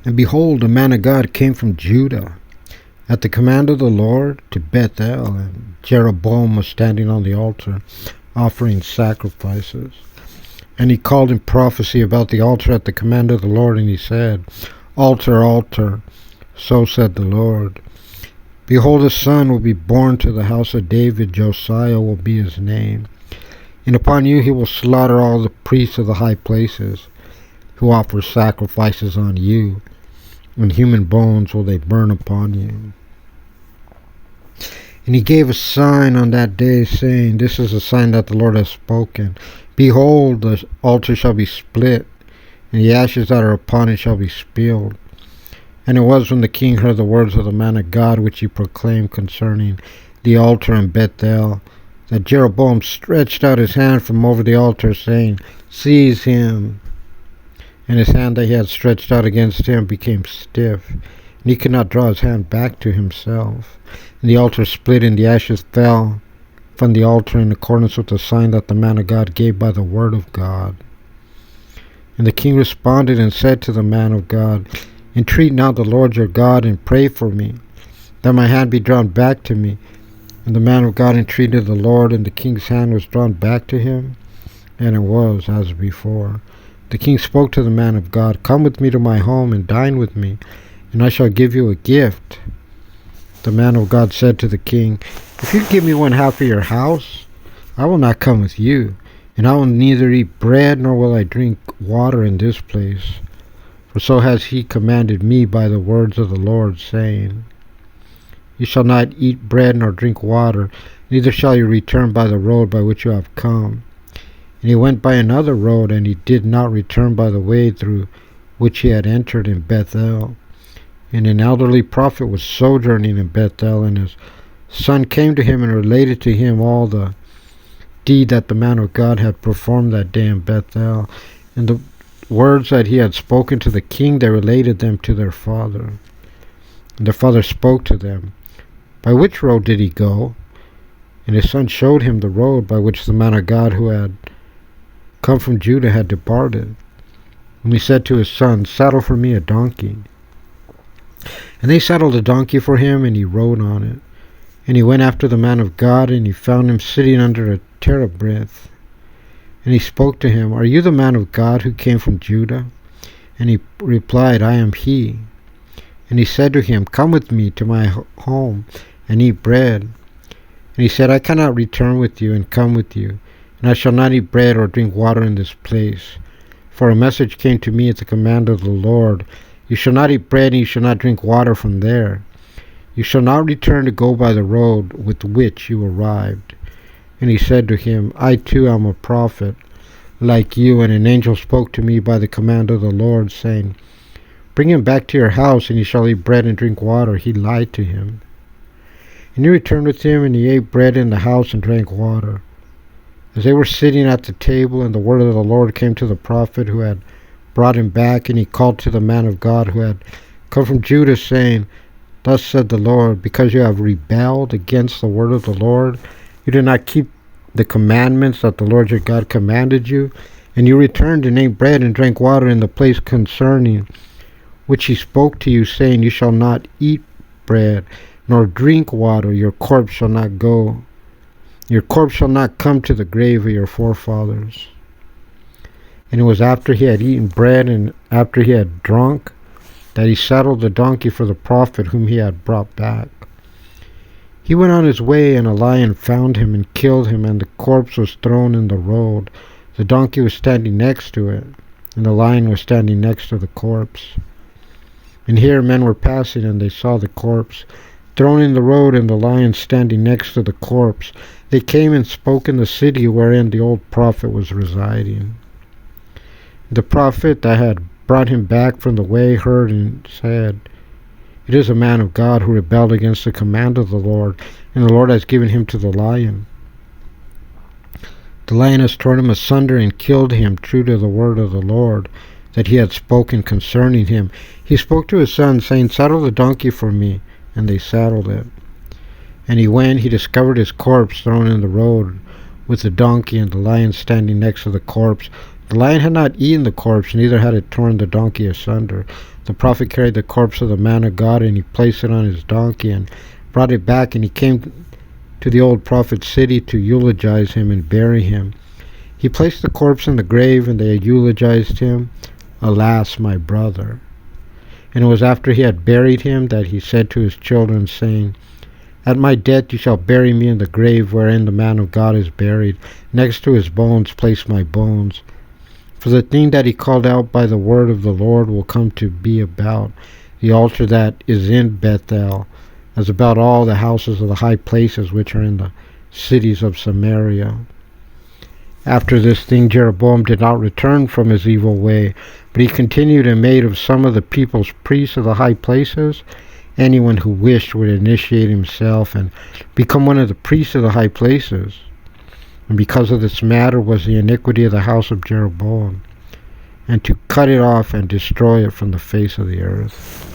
And behold, a man of God came from Judah at the command of the Lord to Bethel, and Jeroboam was standing on the altar offering sacrifices. And he called in prophecy about the altar at the command of the Lord, and he said, Altar, altar, so said the Lord. Behold, a son will be born to the house of David, Josiah will be his name. And upon you he will slaughter all the priests of the high places, who offer sacrifices on you, and human bones will they burn upon you. And he gave a sign on that day, saying, This is a sign that the Lord has spoken. Behold, the altar shall be split, and the ashes that are upon it shall be spilled. And it was when the king heard the words of the man of God which he proclaimed concerning the altar in Bethel, that Jeroboam stretched out his hand from over the altar, saying, Seize him. And his hand that he had stretched out against him became stiff, and he could not draw his hand back to himself. And the altar split, and the ashes fell from the altar in accordance with the sign that the man of God gave by the word of God. And the king responded and said to the man of God, Entreat now the Lord your God, and pray for me, that my hand be drawn back to me. And the man of God entreated the Lord, and the king's hand was drawn back to him, and it was as before. The king spoke to the man of God, Come with me to my home, and dine with me, and I shall give you a gift. The man of God said to the king, If you give me one half of your house, I will not come with you, and I will neither eat bread nor will I drink water in this place. For so has he commanded me by the words of the Lord, saying, You shall not eat bread nor drink water, neither shall you return by the road by which you have come. And he went by another road, and he did not return by the way through which he had entered in Bethel. And an elderly prophet was sojourning in Bethel, and his son came to him and related to him all the deed that the man of God had performed that day in Bethel. And the words that he had spoken to the king, they related them to their father. And their father spoke to them, By which road did he go? And his son showed him the road by which the man of God who had come from Judah had departed. And he said to his son, Saddle for me a donkey. And they saddled a donkey for him, and he rode on it. And he went after the man of God, and he found him sitting under a terebinth. And he spoke to him, Are you the man of God who came from Judah? And he replied, I am he. And he said to him, Come with me to my home, and eat bread. And he said, I cannot return with you and come with you, and I shall not eat bread or drink water in this place. For a message came to me at the command of the Lord, You shall not eat bread, and you shall not drink water from there. You shall not return to go by the road with which you arrived. And he said to him, I too am a prophet, like you, and an angel spoke to me by the command of the Lord, saying, Bring him back to your house, and he shall eat bread and drink water. He lied to him. And he returned with him, and he ate bread in the house and drank water. As they were sitting at the table, and the word of the Lord came to the prophet who had brought him back, and he called to the man of God who had come from Judah, saying, Thus said the Lord, because you have rebelled against the word of the Lord, you did not keep the commandments that the Lord your God commanded you, and you returned and ate bread and drank water in the place concerning which he spoke to you, saying, You shall not eat bread, nor drink water, your corpse shall not come to the grave of your forefathers. And it was after he had eaten bread and after he had drunk, that he saddled the donkey for the prophet whom he had brought back. He went on his way, and a lion found him and killed him, and the corpse was thrown in the road. The donkey was standing next to it, and the lion was standing next to the corpse. And here men were passing, and they saw the corpse thrown in the road, and the lion standing next to the corpse. They came and spoke in the city wherein the old prophet was residing. The prophet that had brought him back from the way heard and said, It is a man of God who rebelled against the command of the Lord, and the Lord has given him to the lion. The lion has torn him asunder and killed him, true to the word of the Lord that he had spoken concerning him. He spoke to his son, saying, Saddle the donkey for me. And they saddled it. And he discovered his corpse thrown in the road, with the donkey and the lion standing next to the corpse. The lion had not eaten the corpse, neither had it torn the donkey asunder. The prophet carried the corpse of the man of God, and he placed it on his donkey and brought it back, and he came to the old prophet's city to eulogize him and bury him. He placed the corpse in the grave, and they eulogized him, "Alas, my brother." And it was after he had buried him that he said to his children, saying, "At my death you shall bury me in the grave wherein the man of God is buried. Next to his bones place my bones. For the thing that he called out by the word of the Lord will come to be about the altar that is in Bethel, as about all the houses of the high places which are in the cities of Samaria." After this thing Jeroboam did not return from his evil way, but he continued and made of some of the people's priests of the high places. Anyone who wished would initiate himself and become one of the priests of the high places. And because of this matter was the iniquity of the house of Jeroboam, and to cut it off and destroy it from the face of the earth.